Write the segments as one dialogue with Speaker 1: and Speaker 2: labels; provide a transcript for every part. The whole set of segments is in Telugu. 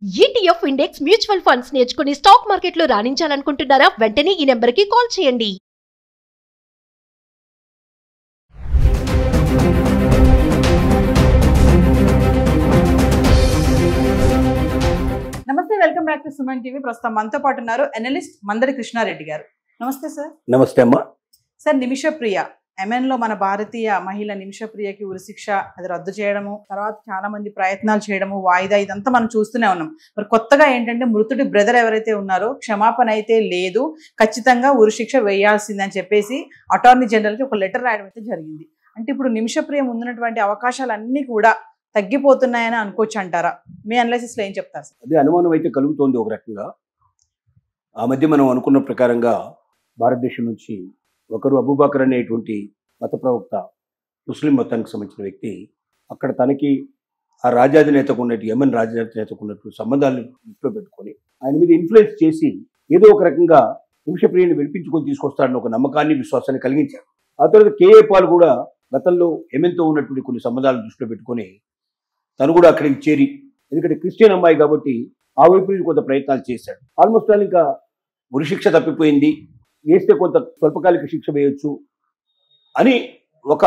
Speaker 1: ETF ఇండెక్స్ మ్యూచువల్ ఫండ్స్ నేర్చుకుని స్టాక్ మార్కెట్లో రాణించాలనుకుంటున్నారా? వెంటనే ఈ నెంబర్కి కాల్ చేయండి.
Speaker 2: నమస్తే, welcome back to Suman TV. ప్రస్తుతం మనతో పాటు ఉన్నారు అనలిస్ట్ మందడి కృష్ణారెడ్డి గారు. నమస్తే సార్.
Speaker 3: నమస్తే అమ్మా.
Speaker 2: సార్, నిమిషప్రియ లో మన భారతీయ మహిళ నిమిషప్రియకి ఉరిశిక్ష అది రద్దు చేయడము, తర్వాత చాలా మంది ప్రయత్నాలు చేయడము, వాయిదా, ఇదంతా మనం చూస్తూనే ఉన్నాం. మరి కొత్తగా ఏంటంటే మృతుడి బ్రదర్ ఎవరైతే ఉన్నారో క్షమాపణ అయితే లేదు, ఖచ్చితంగా ఉరిశిక్ష వేయాల్సిందని చెప్పేసి అటార్నీ జనరల్కి ఒక లెటర్ రాయడం అయితే జరిగింది. అంటే ఇప్పుడు నిమిషప్రియ ముందున్నటువంటి అవకాశాలన్నీ కూడా తగ్గిపోతున్నాయని అనుకోవచ్చు అంటారా? మీ అనాలిసిస్లో ఏం చెప్తారు సార్?
Speaker 3: అదే అనుమానం అయితే కలుగుతోంది ఒక రకంగా. ఆ మధ్య మనం అనుకున్న ప్రకారంగా భారతదేశం నుంచి ఒకరు అబూబకర్ అనేటువంటి మత ప్రవక్త, ముస్లిం మతానికి సంబంధించిన వ్యక్తి, అక్కడ తనకి ఆ రాజ్యాధినేతకు ఉన్నట్టు యెమెన్ రాజ్యాధినేతకు ఉన్నట్టు సంబంధాలను దృష్టిలో పెట్టుకొని ఆయన మీద ఇన్ఫ్లుయెన్స్ చేసి ఏదో ఒక రకంగా నిమిషప్రియని విడిపించుకొని తీసుకొస్తాడని ఒక నమ్మకాన్ని, విశ్వాసాన్ని కలిగించారు. ఆ తర్వాత కేఏ పాల్ కూడా గతంలో యెమెన్తో ఉన్నటువంటి కొన్ని సంబంధాలను దృష్టిలో పెట్టుకొని తను కూడా అక్కడికి చేరి, ఎందుకంటే క్రిస్టియన్ అమ్మాయి కాబట్టి ఆ వైపు నుంచి కొంత ప్రయత్నాలు చేశాడు. ఆల్మోస్ట్ ఆల్ ఇంకా ఉరిశిక్ష తప్పిపోయింది, వేస్తే కొంత స్వల్పకాలిక శిక్ష వేయొచ్చు అని ఒక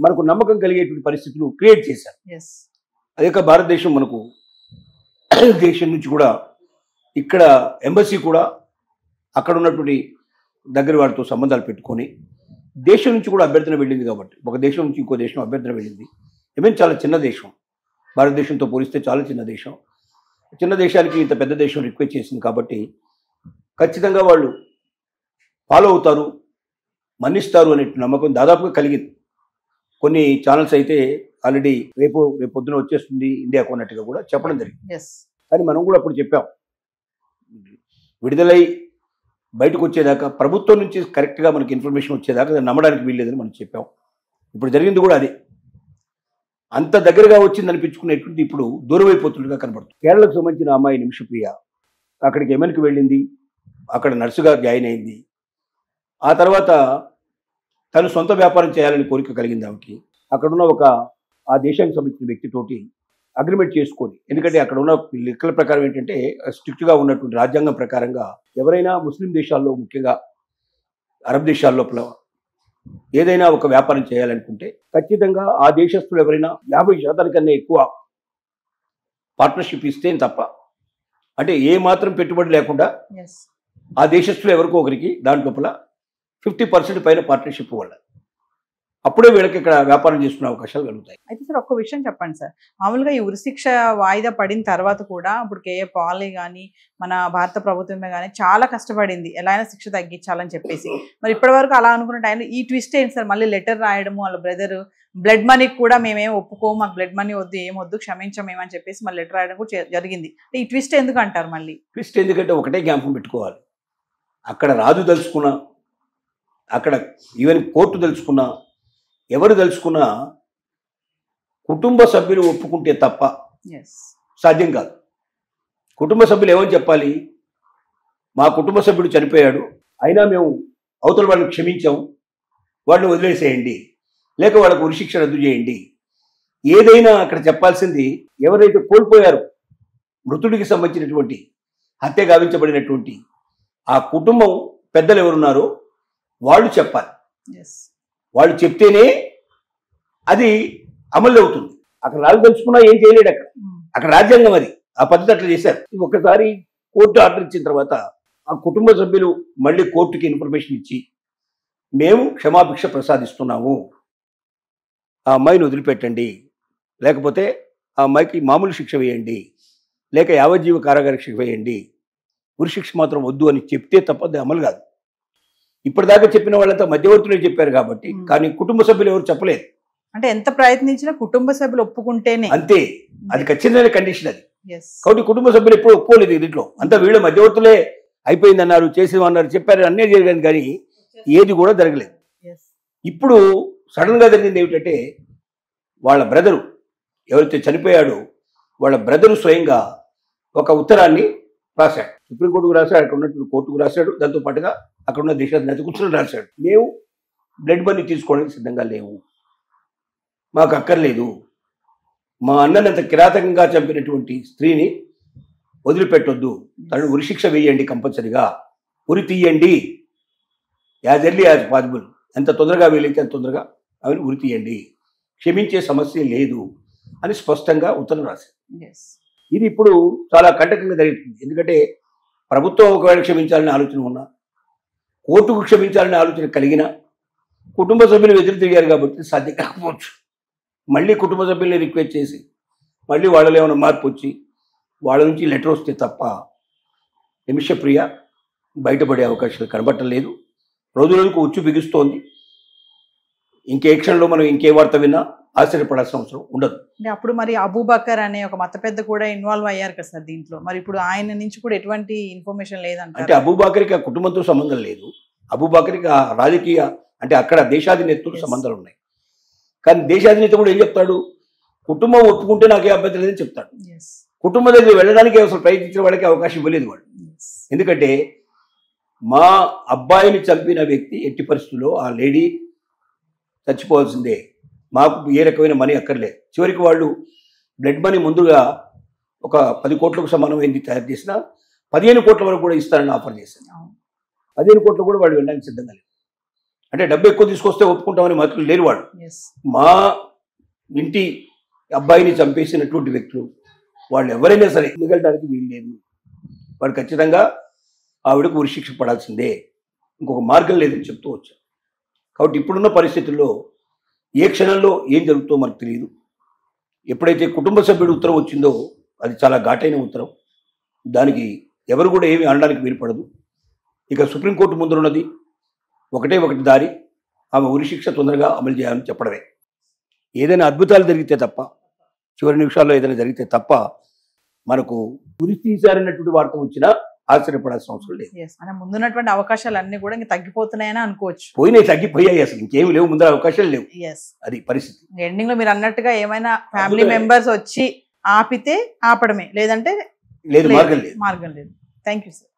Speaker 3: మనకు నమ్మకం కలిగేటువంటి పరిస్థితులు క్రియేట్ చేశారు. అదే భారతదేశం మనకు దేశం నుంచి కూడా ఇక్కడ ఎంబసీ కూడా అక్కడ ఉన్నటువంటి దగ్గర వారితో సంబంధాలు పెట్టుకొని దేశం నుంచి కూడా అభ్యర్థన వెళ్ళింది. కాబట్టి ఒక దేశం నుంచి ఇంకో దేశం అభ్యర్థన వెళ్ళింది. ఏమేం చాలా చిన్న దేశం, భారతదేశంతో పోలిస్తే చాలా చిన్న దేశం. చిన్న దేశానికి ఇంత పెద్ద దేశం రిక్వెస్ట్ చేసింది కాబట్టి ఖచ్చితంగా వాళ్ళు ఫాలో అవుతారు, మన్నిస్తారు అనే నమ్మకం దాదాపుగా కలిగింది. కొన్ని ఛానల్స్ అయితే ఆల్రెడీ రేపు పొద్దున వచ్చేస్తుంది ఇండియాకు అన్నట్టుగా కూడా చెప్పడం జరిగింది. కానీ మనం కూడా అప్పుడు చెప్పాం, విడుదలై బయటకు వచ్చేదాకా, ప్రభుత్వం నుంచి కరెక్ట్గా మనకి ఇన్ఫర్మేషన్ వచ్చేదాకా నమ్మడానికి వీల్లేదని మనం చెప్పాం. ఇప్పుడు జరిగింది కూడా అదే. అంత దగ్గరగా వచ్చింది అనిపించుకునేటువంటి ఇప్పుడు దూరం అయిపోతుండగా కనబడుతుంది. కేరళకు సంబంధించిన అమ్మాయి నిమిషప్రియ అక్కడికి యెమెన్కి వెళ్ళింది, అక్కడ నర్సుగా జాయిన్ అయింది. ఆ తర్వాత తను సొంత వ్యాపారం చేయాలని కోరిక కలిగింది ఆమెకి. అక్కడున్న ఆ దేశానికి సంబంధించిన వ్యక్తితోటి అగ్రిమెంట్ చేసుకొని, ఎందుకంటే అక్కడ ఉన్న లెక్కల ప్రకారం ఏంటంటే స్ట్రిక్ట్గా ఉన్నటువంటి రాజ్యాంగం ప్రకారంగా ఎవరైనా ముస్లిం దేశాల్లో, ముఖ్యంగా అరబ్ దేశాల లోపల ఏదైనా ఒక వ్యాపారం చేయాలనుకుంటే ఖచ్చితంగా ఆ దేశస్తులు ఎవరైనా 50% కన్నా ఎక్కువ పార్ట్నర్షిప్ ఇస్తే తప్ప, అంటే ఏ మాత్రం పెట్టుబడి లేకుండా ఆ దేశస్తులు ఎవరికో ఒకరికి దాంట్లోపల 50% పైన పార్ట్నర్షిప్ వల్ల అప్పుడే వీళ్ళకి ఇక్కడ వ్యాపారం చేసుకునే అవకాశాలు కలుగుతాయి.
Speaker 2: అయితే సార్, ఒక్క విషయం చెప్పండి సార్. మామూలుగా ఈ ఉరిశిక్ష వాయిదా పడిన తర్వాత కూడా ఇప్పుడు కేఏ పాల్ కానీ మన భారత ప్రభుత్వమే కానీ చాలా కష్టపడింది ఎలా అయినా శిక్ష తగ్గించాలని చెప్పేసి. మరి ఇప్పటి వరకు అలా అనుకున్న టైంలో ఈ ట్విస్ట్ ఏంటి సార్? మళ్ళీ లెటర్ రాయడము, వాళ్ళ బ్రదర్ బ్లడ్ మనీకి కూడా మేమేం ఒప్పుకోము, మాకు బ్లడ్ మనీ వద్దు, ఏమొద్దు, క్షమించమేమని చెప్పేసి మళ్ళీ లెటర్ రాయడం కూడా జరిగింది. ఈ ట్విస్ట్ ఎందుకు అంటారు? మళ్ళీ
Speaker 3: ట్విస్ట్ ఎందుకంటే ఒకటే జ్ఞాపకం పెట్టుకోవాలి, అక్కడ రాజు తలుచుకున్నా, అక్కడ ఈవెన్ కోర్టు తలుచుకున్నా, ఎవరు తలుచుకున్నా కుటుంబ సభ్యులు ఒప్పుకుంటే తప్ప సాధ్యం కాదు. కుటుంబ సభ్యులు ఏమని చెప్పాలి? మా కుటుంబ సభ్యుడు చనిపోయాడు, అయినా మేము అవతల వాళ్ళని క్షమించాము, వాళ్ళని వదిలేసేయండి, లేక వాళ్ళకు ఉరిశిక్ష రద్దు చేయండి. ఏదైనా అక్కడ చెప్పాల్సింది ఎవరైతే కోల్పోయారో, మృతుడికి సంబంధించినటువంటి హత్య గావించబడినటువంటి ఆ కుటుంబం పెద్దలు ఎవరున్నారో వాళ్ళు చెప్పాలి. వాళ్ళు చెప్తేనే అది అమలు అవుతుంది. అక్కడ రాజు తెలుసుకున్నా ఏం చేయలేడు. అక్కడ రాజ్యాంగం అది, ఆ పద్ధతి అట్లా చేశారు. ఒకసారి కోర్టు ఆర్డర్ ఇచ్చిన తర్వాత ఆ కుటుంబ సభ్యులు మళ్ళీ కోర్టుకి ఇన్ఫర్మేషన్ ఇచ్చి మేము క్షమాభిక్ష ప్రసాదిస్తున్నాము, ఆ అమ్మాయిని వదిలిపెట్టండి, లేకపోతే ఆ అమ్మాయికి మామూలు శిక్ష వేయండి, లేక యావజ్జీవ కారాగార శిక్ష వేయండి, ఉరిశిక్ష మాత్రం వద్దు అని చెప్తే తప్ప అది అమలు కాదు. ఇప్పటిదాకా చెప్పిన వాళ్ళంతా మధ్యవర్తులే చెప్పారు కాబట్టి, కానీ కుటుంబ సభ్యులు ఎవరు చెప్పలేదు.
Speaker 2: అంటే ఎంత ప్రయత్నించినా కుటుంబ సభ్యులు ఒప్పుకుంటేనే
Speaker 3: అంతే, అది ఖచ్చితమైన కండిషన్ అది. కాబట్టి కుటుంబ సభ్యులు ఎప్పుడు ఒప్పుకోలేదు దీంట్లో. అంతా వీళ్ళు మధ్యవర్తులే అయిపోయిందన్నారు, చేసేమన్నారు, చెప్పారు, అన్నీ జరిగాను, కానీ ఏది కూడా జరగలేదు. ఇప్పుడు సడన్ గా జరిగింది ఏమిటంటే, వాళ్ళ బ్రదరు ఎవరైతే చనిపోయాడో వాళ్ళ బ్రదరు స్వయంగా ఒక ఉత్తరాన్ని రాశాడు. సుప్రీంకోర్టుకు రాశాడు, అక్కడ ఉన్నటువంటి కోర్టుకు రాశాడు, దాంతో పాటుగా అక్కడ ఉన్న దేశాధినేత కూర్చొని రాశాడు, మేము బ్లడ్ మనీ తీసుకోవడానికి సిద్ధంగా లేవు, మాకు అక్కర్లేదు, మా అన్ననంత కిరాతకంగా చంపినటువంటి స్త్రీని వదిలిపెట్టొద్దు, తను ఉరిశిక్ష వేయండి, కంపల్సరిగా ఉరి తీయండి, యాజ్ ఎర్లీ యాజ్ పాసిబుల్, ఎంత తొందరగా వీలైతే అంత తొందరగా ఆమెను ఉరి తీయండి, క్షమించే సమస్య లేదు అని స్పష్టంగా ఉత్తరం రాశారు.
Speaker 2: ఎస్.
Speaker 3: ఇది ఇప్పుడు చాలా కంటకంగా జరుగుతుంది. ఎందుకంటే ప్రభుత్వం ఒకవేళ క్షమించాలనే ఆలోచన ఉన్నా, కోర్టుకు క్షమించాలనే ఆలోచన కలిగినా కుటుంబ సభ్యులు ఎదురు తిరిగారు కాబట్టి సాధ్యం కాకపోవచ్చు. మళ్ళీ కుటుంబ సభ్యుల్ని రిక్వెస్ట్ చేసి మళ్ళీ వాళ్ళలో ఏమైనా మార్పు వచ్చి వాళ్ళ నుంచి లెటర్ వస్తే తప్ప నిమిషప్రియ బయటపడే అవకాశాలు కనబట్టలేదు. రోజులకు ఉచ్చు బిగుస్తోంది. ఇంకే క్షణంలో మనం ఇంకే వార్త విన్నా ఆశ్చర్యపడాల్సిన అవసరం ఉండదు.
Speaker 2: అంటే అప్పుడు మరి అబూబకర్ అనే ఒక మత పెద్ద కూడా ఇన్వాల్వ్ అయ్యారు కదా సార్ దీంట్లో. మరి ఇప్పుడు ఆయన నుంచి కూడా ఎటువంటి ఇన్ఫర్మేషన్ లేదంటే
Speaker 3: అంటే అబూబకర్కి ఆ కుటుంబంతో సంబంధం లేదు. అబూబకర్కి ఆ రాజకీయ అంటే అక్కడ దేశాధినేతతో సంబంధాలు ఉన్నాయి. కానీ దేశాధినేత కూడా ఏం చెప్తాడు, కుటుంబం ఒప్పుకుంటే నాకే అభ్యంతరం లేదని చెప్తాడు. కుటుంబం దగ్గర వెళ్ళడానికి అసలు ప్రయత్నించిన వాళ్ళకి అవకాశం ఇవ్వలేదు వాళ్ళు. ఎందుకంటే మా అబ్బాయిని చంపిన వ్యక్తి ఎట్టి పరిస్థితుల్లో ఆ లేడీ చచ్చిపోవాల్సిందే, మాకు ఏ రకమైన మనీ అక్కర్లేదు. చివరికి వాళ్ళు బ్లడ్ మనీ ముందుగా ఒక 10 కోట్లకు సమానమైంది తయారు చేసిన 15 కోట్ల వరకు కూడా ఇస్తారని ఆఫర్ చేశారు. 15 కోట్లు కూడా వాళ్ళు వెళ్ళడానికి సిద్ధంగా లేదు. అంటే డబ్బు ఎక్కువ తీసుకొస్తే ఒప్పుకుంటామని మాత్రం లేరు వాళ్ళు. మా ఇంటి అబ్బాయిని చంపేసినటువంటి వ్యక్తులు వాళ్ళు ఎవరైనా సరే మిగలడానికి వీలు లేదు, వాడు ఖచ్చితంగా ఆవిడకు ఉరిశిక్ష పడాల్సిందే, ఇంకొక మార్గం లేదని చెప్తూ వచ్చారు. కాబట్టి ఇప్పుడున్న పరిస్థితుల్లో ఏ క్షణంలో ఏం జరుగుతుందో మనకు తెలియదు. ఎప్పుడైతే కుటుంబ సభ్యుడు ఉత్తరం వచ్చిందో అది చాలా ఘాటైన ఉత్తరం, దానికి ఎవరు కూడా ఏమీ అనడానికి వీలుపడదు. ఇక సుప్రీంకోర్టు ముందున్నది ఒకటే ఒకటి దారి, ఆమె ఉరిశిక్ష తొందరగా అమలు చేయాలని చెప్పడమే. ఏదైనా అద్భుతాలు జరిగితే తప్ప, చివరి నిమిషాల్లో ఏదైనా జరిగితే తప్ప మనకు ఉరి తీశారన్నటువంటి వార్త వచ్చినా ఆశ్చర్యపడాల్సిన అవసరం లేదు.
Speaker 2: అంటే ముందున్నటువంటి అవకాశాలు అన్ని కూడా ఇంకా తగ్గిపోతున్నాయని అనుకోవచ్చు.
Speaker 3: పోయినాయి, తగ్గిపోయాయి, అసలు ఇంకేమి లేవు, ముందర అవకాశాలు లేవు. అది పరిస్థితి.
Speaker 2: ఎండింగ్ లో మీరు అన్నట్టుగా ఏమైనా ఫ్యామిలీ మెంబర్స్ వచ్చి ఆపితే ఆపడమే, లేదంటే
Speaker 3: లేదు, మార్గం లేదు.
Speaker 2: Thank you sir.